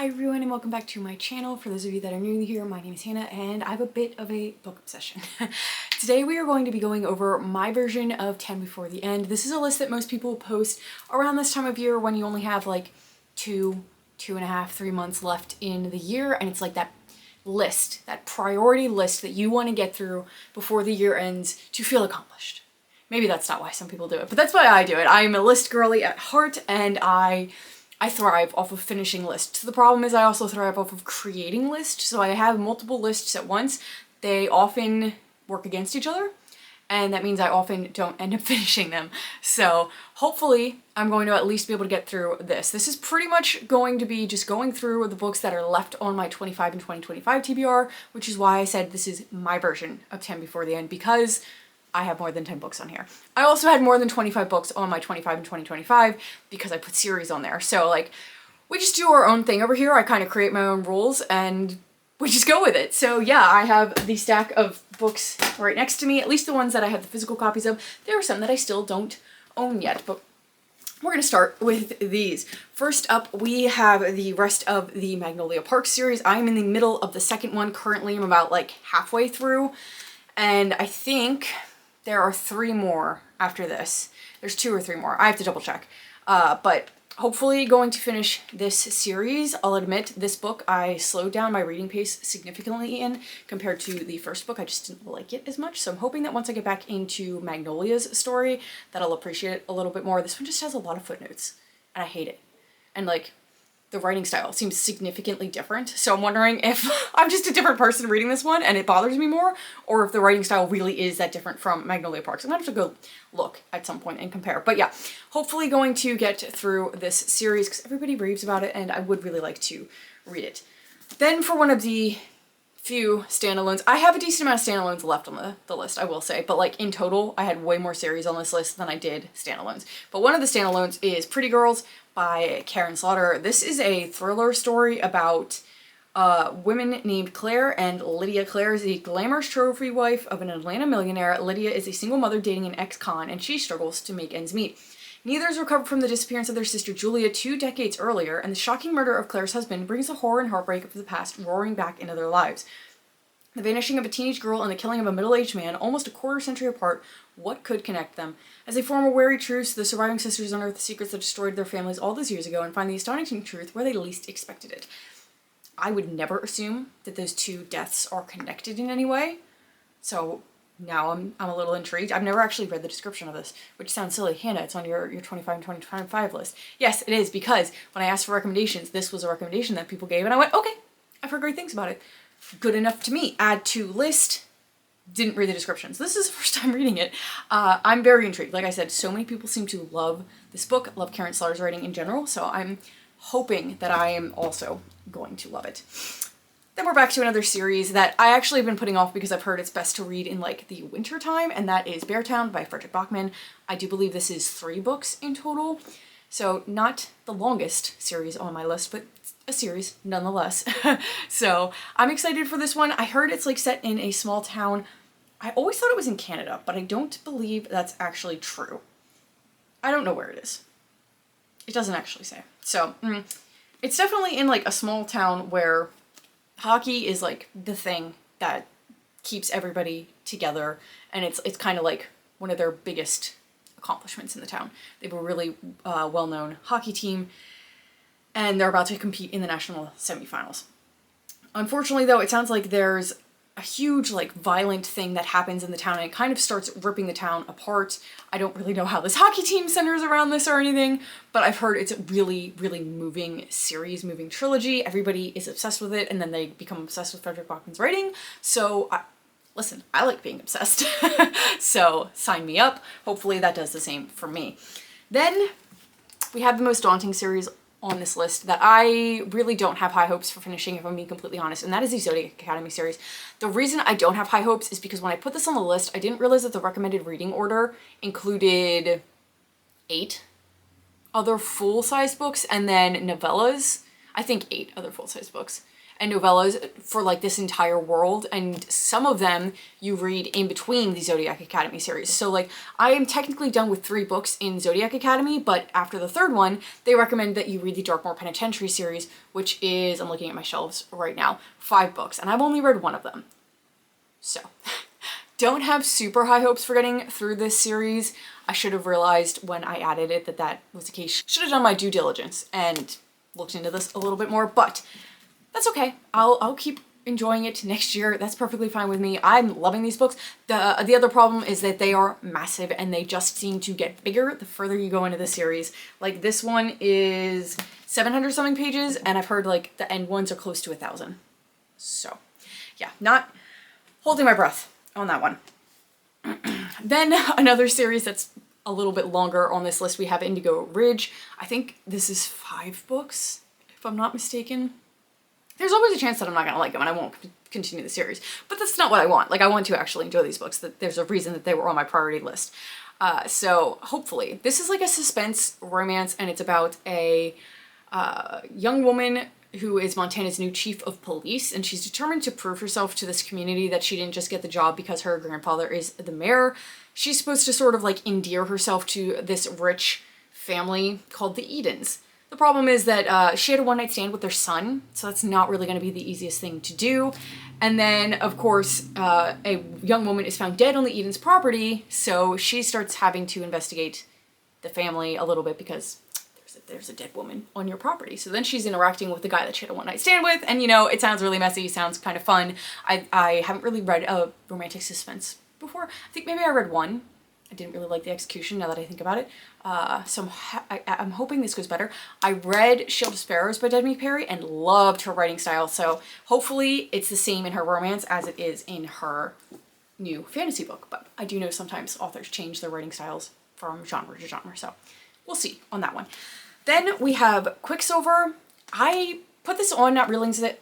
Hi everyone and welcome back to my channel. For those of you that are new here, my name is Hannah and I have a bit of a book obsession. Today we are going to be going over my version of 10 Before the End. This is a list that most people post around this time of year when you only have like two and a half, 3 months left in the year, and it's like that list, that priority list that you want to get through before the year ends to feel accomplished. Maybe that's not why some people do it, but that's why I do it. I am a list girly at heart and I thrive off of finishing lists. The problem is I also thrive off of creating lists, so I have multiple lists at once. They often work against each other, and that means I often don't end up finishing them. So hopefully I'm going to at least be able to get through this. This is pretty much going to be just going through the books that are left on my 25 and 2025 TBR, which is why I said this is my version of 10 Before the End, because I have more than 10 books on here. I also had more than 25 books on my 25 and 2025 because I put series on there. So like, we just do our own thing over here. I kind of create my own rules and we just go with it. So yeah, I have the stack of books right next to me, at least the ones that I have the physical copies of. There are some that I still don't own yet, but we're gonna start with these. First up, we have the rest of the Magnolia Park series. I'm in the middle of the second one currently. I'm about like halfway through, and I think there are 3 more after this. There's 2 or 3 more. I have to double check. But hopefully going to finish this series. I'll admit this book I slowed down my reading pace significantly in compared to the first book. I just didn't like it as much. So I'm hoping that once I get back into Magnolia's story that I'll appreciate it a little bit more. This one just has a lot of footnotes and I hate it. And like, the writing style seems significantly different. So I'm wondering if I'm just a different person reading this one and it bothers me more, or if the writing style really is that different from Magnolia Park. So I'm gonna have to go look at some point and compare. But yeah, hopefully going to get through this series because everybody raves about it and I would really like to read it. Then for one of the few standalones, I have a decent amount of standalones left on the list, I will say, but like in total, I had way more series on this list than I did standalones. But one of the standalones is Pretty Girls by Karen Slaughter. This is a thriller story about women named Claire and Lydia. Claire is a glamorous trophy wife of an Atlanta millionaire. Lydia is a single mother dating an ex-con, and she struggles to make ends meet. Neither has recovered from the disappearance of their sister Julia 2 decades earlier, and the shocking murder of Claire's husband brings the horror and heartbreak of the past roaring back into their lives. The vanishing of a teenage girl and the killing of a middle-aged man, almost a quarter-century apart, what could connect them? As they form a wary truce, the surviving sisters unearth the secrets that destroyed their families all those years ago and find the astonishing truth where they least expected it. I would never assume that those 2 deaths are connected in any way, so now I'm a little intrigued. I've never actually read the description of this, which sounds silly. Hannah, it's on your 25 and 2025 list. Yes, it is, because when I asked for recommendations, this was a recommendation that people gave, and I went, okay, I've heard great things about it. Good enough to me. Add to list. Didn't read the descriptions. This is the first time reading it. I'm very intrigued. Like I said, so many people seem to love this book, love Karen Slaughter's writing in general, so I'm hoping that I am also going to love it. Then we're back to another series that I actually have been putting off because I've heard it's best to read in like the winter time, and that is Beartown by Frederick Bachman. I do believe this is 3 books in total, so not the longest series on my list, but a series nonetheless. So I'm excited for this one. I heard it's like set in a small town. I always thought it was in Canada, but I don't believe that's actually true. I don't know where it is. It doesn't actually say. So it's definitely in like a small town where hockey is like the thing that keeps everybody together, and it's kind of like one of their biggest accomplishments in the town. They have a really well-known hockey team, and they're about to compete in the national semifinals. Unfortunately, though, it sounds like there's a huge, like, violent thing that happens in the town, and it kind of starts ripping the town apart. I don't really know how this hockey team centers around this or anything, but I've heard it's a really, really moving series, moving trilogy. Everybody is obsessed with it, and then they become obsessed with Frederick Bachman's writing. So, listen, I like being obsessed. So, sign me up. Hopefully that does the same for me. Then, we have the most daunting series on this list that I really don't have high hopes for finishing, if I'm being completely honest, and that is the Zodiac Academy series. The reason I don't have high hopes is because when I put this on the list, I didn't realize that the recommended reading order included 8 other full-size books and then novellas. I think 8 other full-size books. and novellas for like this entire world, and some of them you read in between the Zodiac Academy series. So like I am technically done with 3 books in Zodiac Academy, but after the 3rd one, they recommend that you read the Darkmoor Penitentiary series, which is, I'm looking at my shelves right now, 5 books, and I've only read 1 of them. So don't have super high hopes for getting through this series. I should have realized when I added it that that was the case. Should have done my due diligence and looked into this a little bit more, but that's okay. I'll keep enjoying it next year. That's perfectly fine with me. I'm loving these books. The other problem is that they are massive and they just seem to get bigger the further you go into the series. Like this one is 700 something pages, and I've heard like the end ones are close to 1,000. So yeah, not holding my breath on that one. Then another series that's a little bit longer on this list, we have Indigo Ridge. I think this is 5 books, if I'm not mistaken. There's always a chance that I'm not gonna like them and I won't continue the series, but that's not what I want. Like I want to actually enjoy these books. That there's a reason that they were on my priority list. So hopefully this is like a suspense romance, and it's about a young woman who is Montana's new chief of police, and she's determined to prove herself to this community that she didn't just get the job because her grandfather is the mayor. She's supposed to sort of like endear herself to this rich family called the Edens. The problem is that she had a one-night stand with their son, so that's not really going to be the easiest thing to do. And then, of course, a young woman is found dead on the Edens property, so she starts having to investigate the family a little bit because there's a dead woman on your property. So then she's interacting with the guy that she had a one-night stand with, and you know, it sounds really messy, sounds kind of fun. I haven't really read a romantic suspense before. I think maybe I read one. I didn't really like the execution now that I think about it. So I'm hoping this goes better. I read Shield of Sparrows by Demi Perry and loved her writing style, so hopefully it's the same in her romance as it is in her new fantasy book. But I do know sometimes authors change their writing styles from genre to genre, so we'll see on that one. Then we have Quicksilver. I put this on not realizing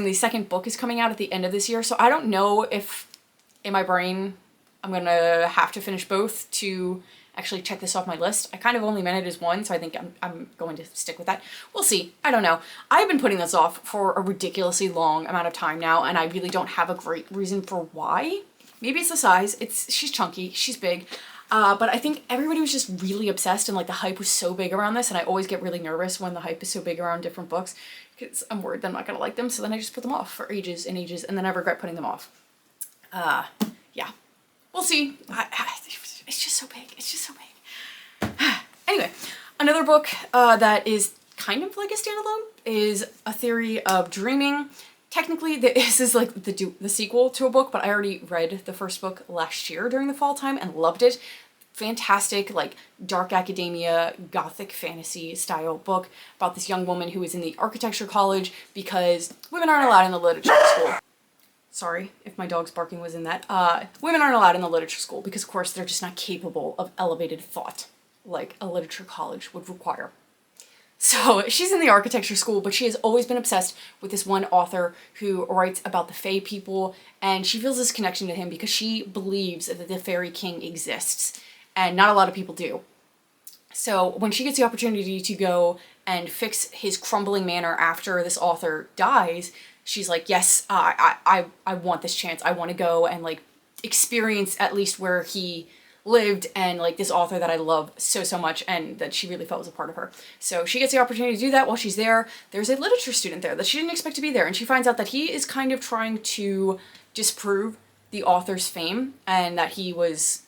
the second book is coming out at the end of this year, so I don't know if in my brain I'm gonna have to finish both to actually check this off my list. I kind of only meant it as one, so I think I'm going to stick with that. We'll see. I don't know. I've been putting this off for a ridiculously long amount of time now, and I really don't have a great reason for why. Maybe it's the size. She's chunky. She's big. But I think everybody was just really obsessed, and like the hype was so big around this, and I always get really nervous when the hype is so big around different books because I'm worried that I'm not gonna like them, so then I just put them off for ages and ages, and then I regret putting them off. Yeah, we'll see. It's just so big. It's just so big. Anyway, another book that is kind of like a standalone is A Theory of Dreaming. Technically, this is like the sequel to a book, but I already read the first book last year during the fall time and loved it. Fantastic, like dark academia, gothic fantasy style book about this young woman who is in the architecture college because women aren't allowed in the literature school. Sorry if my dog's barking was in that. Women aren't allowed in the literature school because, of course, they're just not capable of elevated thought like a literature college would require. So she's in the architecture school, but she has always been obsessed with this one author who writes about the Fae people, and she feels this connection to him because she believes that the Fairy King exists, and not a lot of people do. So when she gets the opportunity to go and fix his crumbling manor after this author dies, she's like, yes, I want this chance. I want to go and like experience at least where he lived and like this author that I love so much and that she really felt was a part of her. So she gets the opportunity to do that while she's there. There's a literature student there that she didn't expect to be there, and she finds out that he is kind of trying to disprove the author's fame and that he was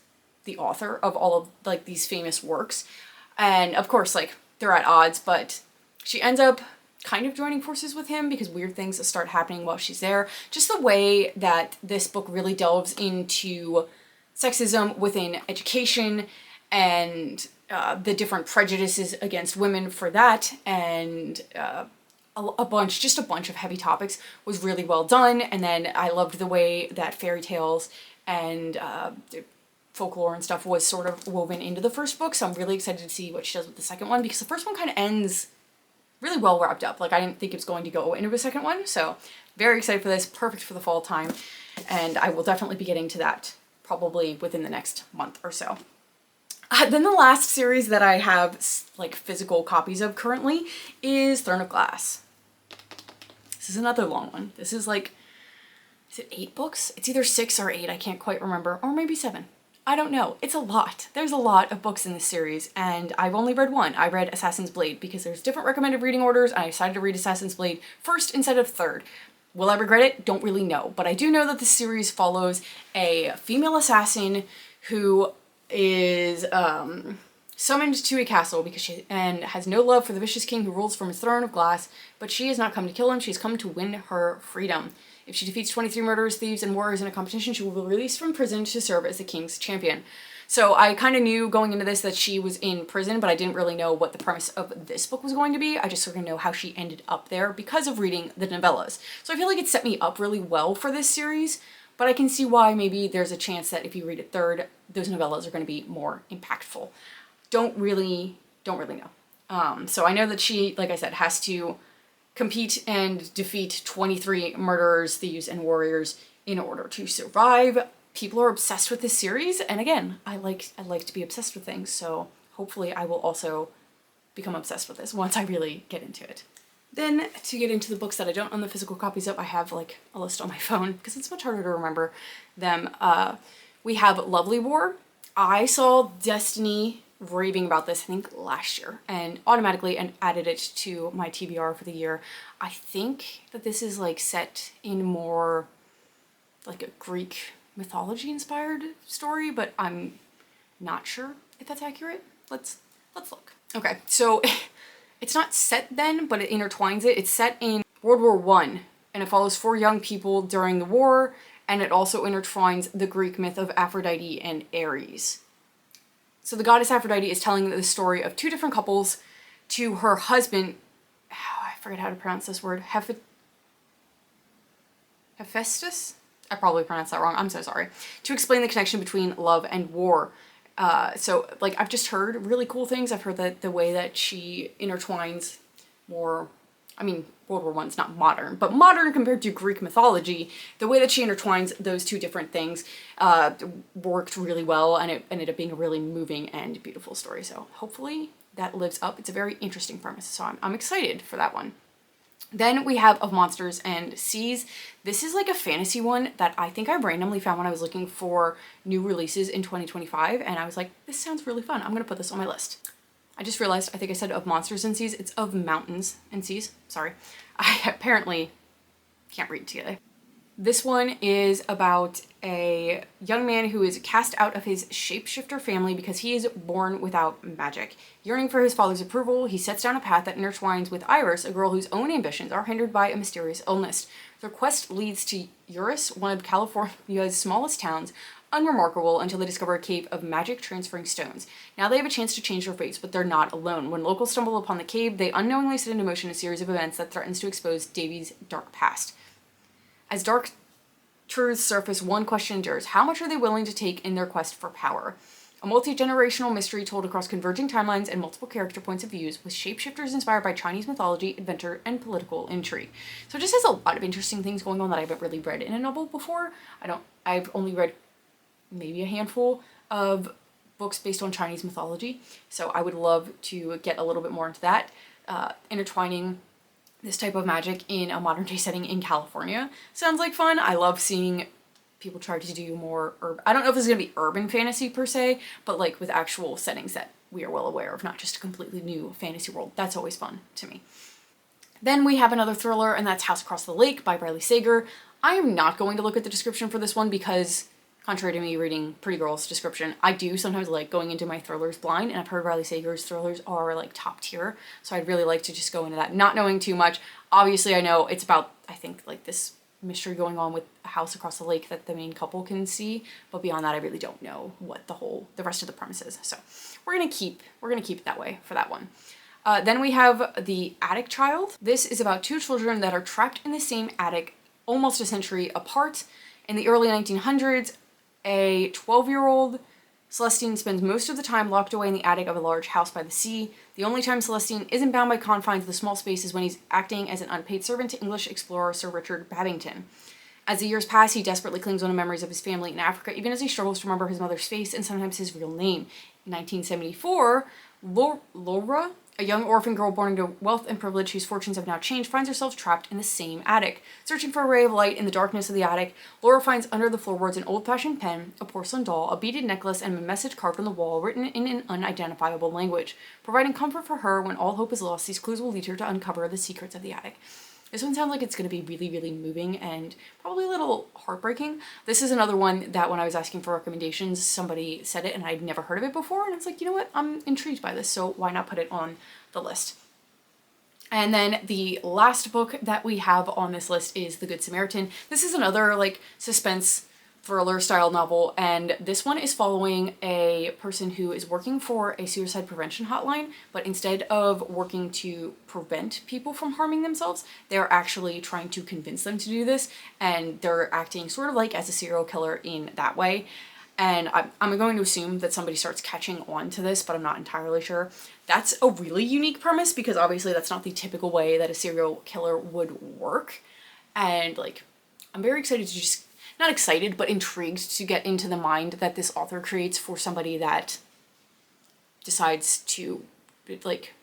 the author of all of like these famous works. And of course, like they're at odds, but she ends up kind of joining forces with him because weird things start happening while she's there. Just the way that this book really delves into sexism within education and the different prejudices against women for that, and a bunch of heavy topics was really well done. And then I loved the way that fairy tales and folklore and stuff was sort of woven into the first book, so I'm really excited to see what she does with the second one because the first one kind of ends really well wrapped up. Like I didn't think it was going to go into a second one, so very excited for this. Perfect for the fall time, and I will definitely be getting to that probably within the next month or so. Then the last series that I have like physical copies of currently is Throne of Glass. This is another long one. This is like, is it 8 books? It's either 6 or 8, I can't quite remember, or maybe 7. I don't know. It's a lot. There's a lot of books in this series, and I've only read one. I read Assassin's Blade because there's different recommended reading orders, and I decided to read Assassin's Blade first instead of third. Will I regret it? Don't really know, but I do know that this series follows a female assassin who is summoned to a castle because and has no love for the vicious king who rules from his throne of glass, but she has not come to kill him, she's come to win her freedom. If she defeats 23 murderers, thieves, and warriors in a competition, she will be released from prison to serve as the king's champion. So I kind of knew going into this that she was in prison, but I didn't really know what the premise of this book was going to be. I just sort of know how she ended up there because of reading the novellas. So I feel like it set me up really well for this series, but I can see why maybe there's a chance that if you read it third, those novellas are going to be more impactful. Don't really know. So I know that she, like I said, has to compete and defeat 23 murderers, thieves, and warriors in order to survive. People are obsessed with this series, and again, I like to be obsessed with things, so hopefully I will also become obsessed with this once I really get into it. Then, to get into the books that I don't own the physical copies of, I have like a list on my phone because it's much harder to remember them. We have Lovely War. I saw Destiny raving about this, I think last year, and automatically added it to my TBR for the year. I think that this is like set in more like a Greek mythology inspired story, but I'm not sure if that's accurate. Let's look. Okay, so it's not set then, but it intertwines it. It's set in World War I, and it follows 4 young people during the war, and it also intertwines the Greek myth of Aphrodite and Ares. So the goddess Aphrodite is telling the story of 2 different couples to her husband, I forget how to pronounce this word, Hephaestus? I probably pronounced that wrong, I'm so sorry. To explain the connection between love and war. So like I've just heard really cool things. I've heard that the way that she intertwines more, I mean, World War I's not modern, but modern compared to Greek mythology, the way that she intertwines those 2 different things worked really well, and it ended up being a really moving and beautiful story. So hopefully that lives up. It's a very interesting premise, so I'm excited for that one. Then we have Of Monsters and Seas. This is like a fantasy one that I think I randomly found when I was looking for new releases in 2025, and I was like, this sounds really fun. I'm gonna put this on my list. I just realized, I think I said Of Monsters and Seas. It's Of Mountains and Seas. Sorry. I apparently can't read today. This one is about a young man who is cast out of his shapeshifter family because he is born without magic. Yearning for his father's approval, he sets down a path that intertwines with Iris, a girl whose own ambitions are hindered by a mysterious illness. Their quest leads to Eurus, one of California's smallest towns, unremarkable until they discover a cave of magic transferring stones. Now they have a chance to change their fates, but they're not alone. When locals stumble upon the cave, they unknowingly set into motion a series of events that threatens to expose Davy's dark past. As dark truths surface, one question endures: how much are they willing to take in their quest for power? A multi-generational mystery told across converging timelines and multiple character points of views, with shapeshifters inspired by Chinese mythology, adventure, and political intrigue. So it just has a lot of interesting things going on that I haven't really read in a novel before. I've only read maybe a handful of books based on Chinese mythology, so I would love to get a little bit more into that, intertwining this type of magic in a modern day setting in California. Sounds like fun. I love seeing people try to do more, I don't know if this is gonna be urban fantasy per se, but like with actual settings that we are well aware of, not just a completely new fantasy world. That's always fun to me. Then we have another thriller, and that's House Across the Lake by Briley Sager. I am not going to look at the description for this one because, contrary to me reading Pretty Girl's description, I do sometimes like going into my thrillers blind, and I've heard Briley Sager's thrillers are like top tier, so I'd really like to just go into that not knowing too much. Obviously I know it's about, I think, like this mystery going on with a house across the lake that the main couple can see, but beyond that I really don't know what the rest of the premise is. So we're gonna keep it that way for that one. Then we have The Attic Child. This is about 2 children that are trapped in the same attic almost a century apart. In the early 1900s, a 12-year-old Celestine spends most of the time locked away in the attic of a large house by the sea. The only time Celestine isn't bound by confines of the small space is when he's acting as an unpaid servant to English explorer Sir Richard Babington. As the years pass, he desperately clings on to memories of his family in Africa, even as he struggles to remember his mother's face and sometimes his real name. In 1974, Laura A young orphan girl born into wealth and privilege whose fortunes have now changed finds herself trapped in the same attic. Searching for a ray of light in the darkness of the attic, Laura finds under the floorboards an old-fashioned pen, a porcelain doll, a beaded necklace, and a message carved on the wall written in an unidentifiable language. Providing comfort for her when all hope is lost, these clues will lead her to uncover the secrets of the attic. This one sounds like it's going to be really, really moving and probably a little heartbreaking. This is another one that when I was asking for recommendations, somebody said it and I'd never heard of it before. And it's like, you know what? I'm intrigued by this, so why not put it on the list? And then the last book that we have on this list is The Good Samaritan. This is another like suspense thriller style novel, and this one is following a person who is working for a suicide prevention hotline, but instead of working to prevent people from harming themselves, they're actually trying to convince them to do this, and they're acting sort of like as a serial killer in that way. And I'm going to assume that somebody starts catching on to this, but I'm not entirely sure. That's a really unique premise because obviously that's not the typical way that a serial killer would work. And like, I'm very excited to just, not excited, but intrigued to get into the mind that this author creates for somebody that decides to like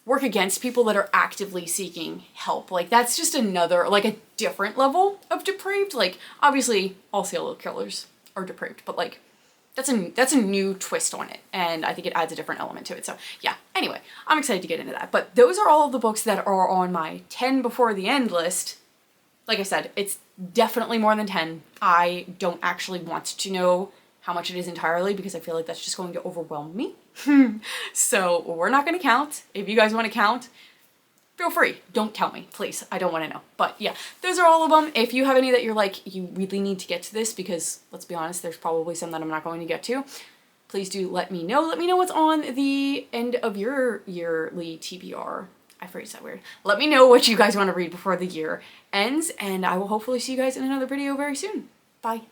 work against people that are actively seeking help. Like that's just another, like a different level of depraved. Like obviously all serial killers are depraved, but like that's a new twist on it, and I think it adds a different element to it. So yeah, anyway, I'm excited to get into that. But those are all of the books that are on my 10 before the end list. Like I said, it's definitely more than 10. I don't actually want to know how much it is entirely because I feel like that's just going to overwhelm me. So we're not going to count. If you guys want to count, feel free. Don't tell me, please. I don't want to know. But yeah, those are all of them. If you have any that you're like, you really need to get to this because let's be honest, there's probably some that I'm not going to get to. Please do let me know. Let me know what's on the end of your yearly TBR. I phrased that weird. Let me know what you guys want to read before the year ends, and I will hopefully see you guys in another video very soon. Bye.